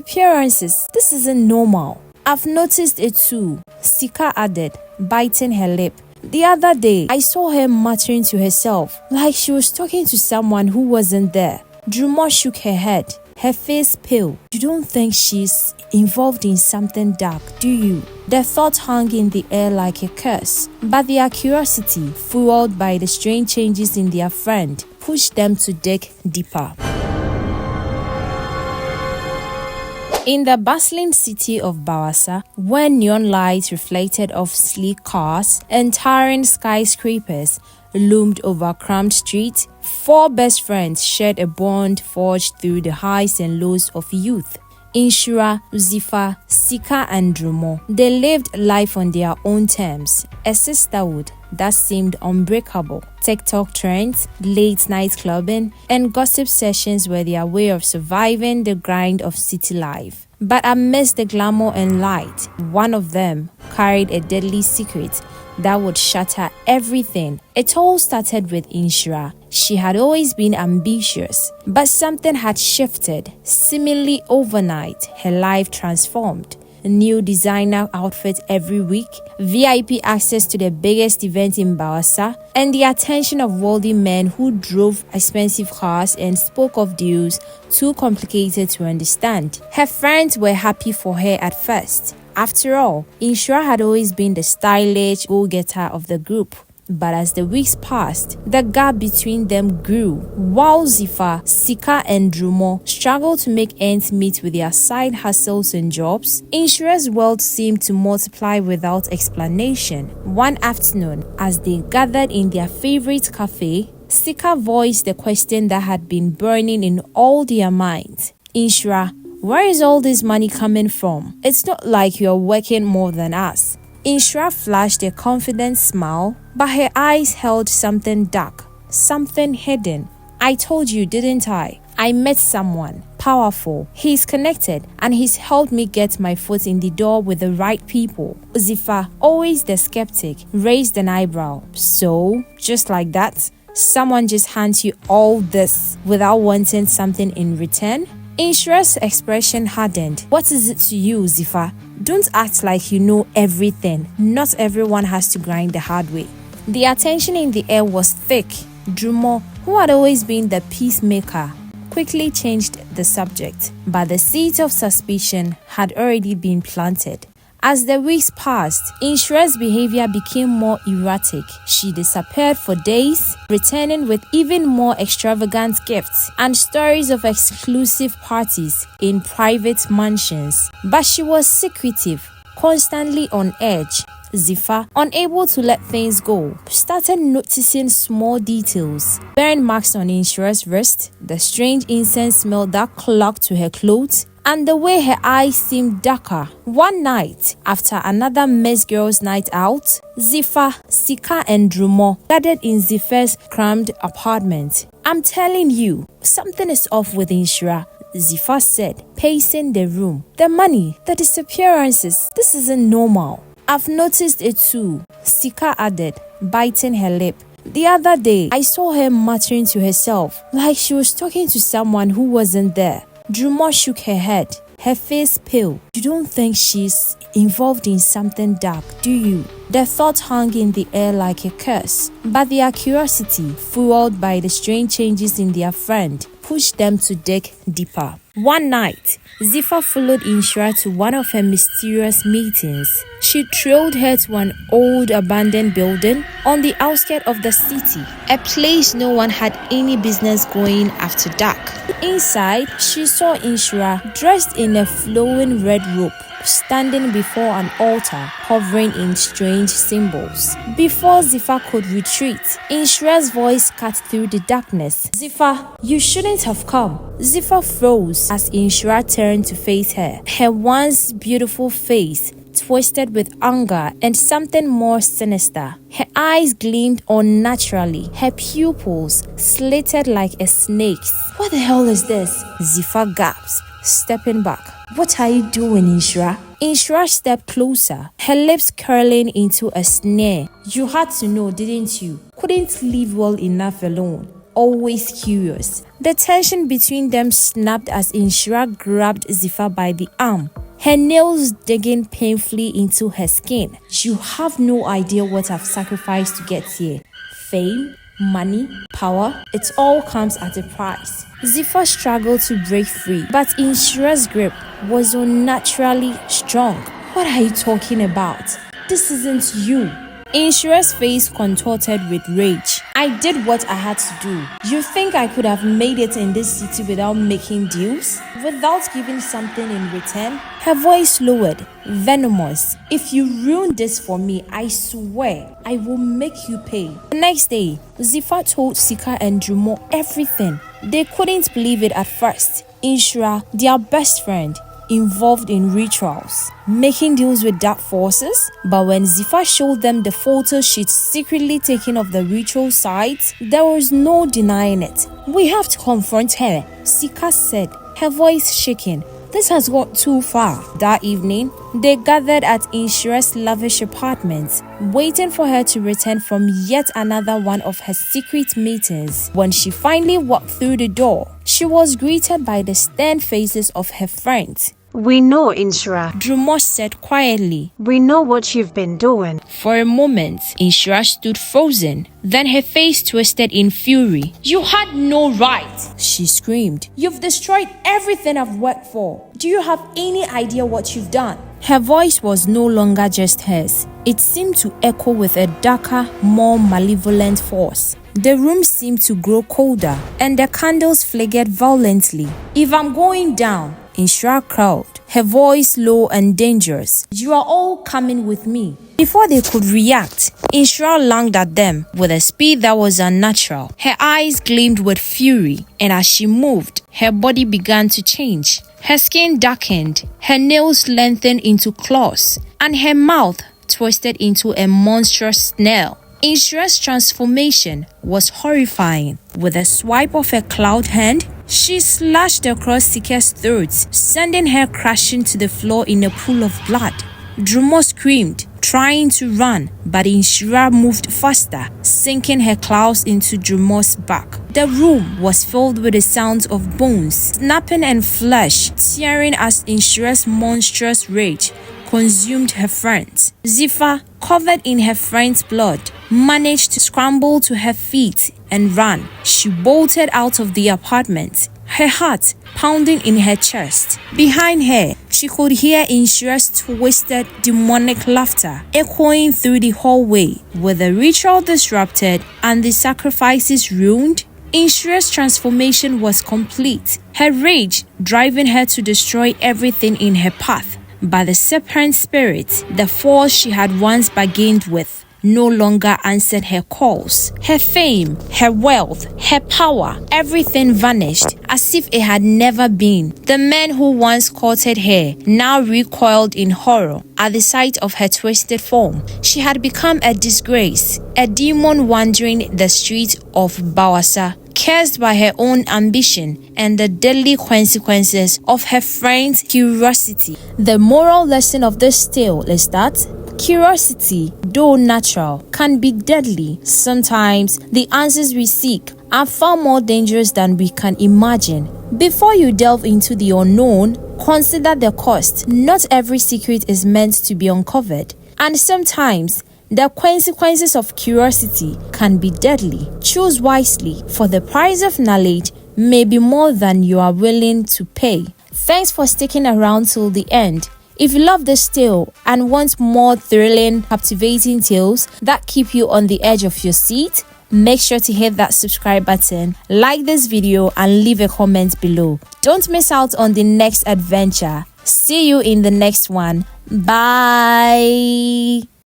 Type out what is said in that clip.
Appearances, this isn't normal. I've noticed it too, Sika added, biting her lip. The other day, I saw her muttering to herself, like she was talking to someone who wasn't there. Drummond shook her head, her face pale. You don't think she's involved in something dark, do you? The thought hung in the air like a curse, but their curiosity, fueled by the strange changes in their friend, pushed them to dig deeper. In the bustling city of Bawassa, where neon lights reflected off sleek cars and towering skyscrapers loomed over cramped streets, four best friends shared a bond forged through the highs and lows of youth. Inshura, Zifa, Sika and Drummond. They lived life on their own terms, a sisterhood that seemed unbreakable. TikTok trends, late night clubbing, and gossip sessions were their way of surviving the grind of city life. But amidst the glamour and light, one of them carried a deadly secret that would shatter everything. It all started with Inshura. She had always been ambitious, but something had shifted. Seemingly overnight, her life transformed. A new designer outfit every week, VIP access to the biggest event in Bawassa, and the attention of wealthy men who drove expensive cars and spoke of deals too complicated to understand. Her friends were happy for her at first. After all, Inshura had always been the stylish go-getter of the group. But as the weeks passed, the gap between them grew. While Zifa, Sika and Drummond struggled to make ends meet with their side hustles and jobs, Inshura's wealth seemed to multiply without explanation. One afternoon, as they gathered in their favorite cafe, Sika voiced the question that had been burning in all their minds. Inshura, where is all this money coming from? It's not like you're working more than us. Inshura flashed a confident smile, but her eyes held something dark, something hidden. I told you, didn't I? I met someone powerful. He's connected and he's helped me get my foot in the door with the right people. Zifa, always the skeptic, raised an eyebrow. So, just like that, someone just hands you all this without wanting something in return? Inshura's expression hardened. What is it to you, Zifa? Don't act like you know everything. Not everyone has to grind the hard way. The attention in the air was thick. Drummond, who had always been the peacemaker, quickly changed the subject, but the seeds of suspicion had already been planted. As the weeks passed, Inshura's behavior became more erratic. She disappeared for days, returning with even more extravagant gifts and stories of exclusive parties in private mansions. But she was secretive, constantly on edge. Zifa, unable to let things go, started noticing small details. Burn marks on Inshura's wrist, the strange incense smell that clung to her clothes, and the way her eyes seemed darker. One night, after another mess girls' night out, Zifa, Sika and Drummond gathered in Zifa's crammed apartment. I'm telling you, something is off with Inshura, Zifa said, pacing the room. The money, the disappearances, this isn't normal. I've noticed it too, Sika added, biting her lip. The other day, I saw her muttering to herself, like she was talking to someone who wasn't there. Drummond shook her head, her face pale. You don't think she's involved in something dark, do you? The thought hung in the air like a curse, but their curiosity, fueled by the strange changes in their friend, pushed them to dig deeper. One night, Zifa followed Inshura to one of her mysterious meetings. She trailed her to an old abandoned building on the outskirts of the city, a place no one had any business going after dark. Inside, she saw Inshura dressed in a flowing red robe, standing before an altar, hovering in strange symbols. Before Zifa could retreat, Inshura's voice cut through the darkness. Zifa, you shouldn't have come. Zifa froze as Inshura turned to face her. Her once beautiful face twisted with anger and something more sinister. Her eyes gleamed unnaturally, her pupils slitted like a snake's. What the hell is this? Zifa gasped, stepping back. What are you doing, Inshura? Inshura stepped closer, her lips curling into a sneer. You had to know, didn't you? Couldn't leave well enough alone. always curious. The tension between them snapped as Inshira grabbed Zifa by the arm, her nails digging painfully into her skin. You have no idea what I've sacrificed to get here. Fame, money, power, it all comes at a price. Zifa struggled to break free, but Inshira's grip was unnaturally strong. What are you talking about? This isn't you. Inshira's face contorted with rage. I did what I had to do. You think I could have made it in this city without making deals? Without giving something in return? Her voice lowered, venomous. If you ruin this for me, I swear I will make you pay. The next day, Zifa told Sika and Drumo everything. They couldn't believe it at first. Inshira, their best friend, involved in rituals, making deals with dark forces. But when Zifa showed them the photos she'd secretly taken of the ritual sites, there was no denying it. We have to confront her, Sika said, her voice shaking. This has got too far. That evening, they gathered at Inshira's lavish apartment, waiting for her to return from yet another one of her secret meetings. When she finally walked through the door, she was greeted by the stern faces of her friends. We know, Inshira, Drumo said quietly. We know what you've been doing. For a moment, Inshira stood frozen. Then her face twisted in fury. You had no right, she screamed. You've destroyed everything I've worked for. Do you have any idea what you've done? Her voice was no longer just hers. It seemed to echo with a darker, more malevolent force. The room seemed to grow colder, and the candles flickered violently. If I'm going down, Inshira crowed, her voice low and dangerous. You are all coming with me. Before they could react, Inshira lunged at them with a speed that was unnatural. Her eyes gleamed with fury, and as she moved, her body began to change. Her skin darkened, her nails lengthened into claws, and her mouth twisted into a monstrous snarl. Inshira's transformation was horrifying. With a swipe of her clawed hand, she slashed across Sika's throat, sending her crashing to the floor in a pool of blood. Drumo screamed, trying to run, but Inshira moved faster, sinking her claws into Drumo's back. The room was filled with the sounds of bones snapping and flesh tearing as Inshira's monstrous rage consumed her friends. Zifa, covered in her friend's blood, managed to scramble to her feet and ran. She bolted out of the apartment, her heart pounding in her chest. Behind her, she could hear Inshira's twisted, demonic laughter echoing through the hallway. With the ritual disrupted and the sacrifices ruined, Inshira's transformation was complete, her rage driving her to destroy everything in her path. But the serpent spirit, the force she had once bargained with, no longer answered her calls. Her fame, her wealth, her power, everything vanished as if it had never been. The men who once courted her now recoiled in horror at the sight of her twisted form. She had become a disgrace, a demon wandering the streets of Bawasa, cursed by her own ambition and the deadly consequences of her friend's curiosity. The moral lesson of this tale is that curiosity, though natural, can be deadly. Sometimes the answers we seek are far more dangerous than we can imagine. Before you delve into the unknown, consider the cost. Not every secret is meant to be uncovered, and sometimes the consequences of curiosity can be deadly. Choose wisely, for the price of knowledge may be more than you are willing to pay. Thanks for sticking around till the end. If you love this tale and want more thrilling, captivating tales that keep you on the edge of your seat, make sure to hit that subscribe button, like this video, and leave a comment below. Don't miss out on the next adventure. See you in the next one. Bye.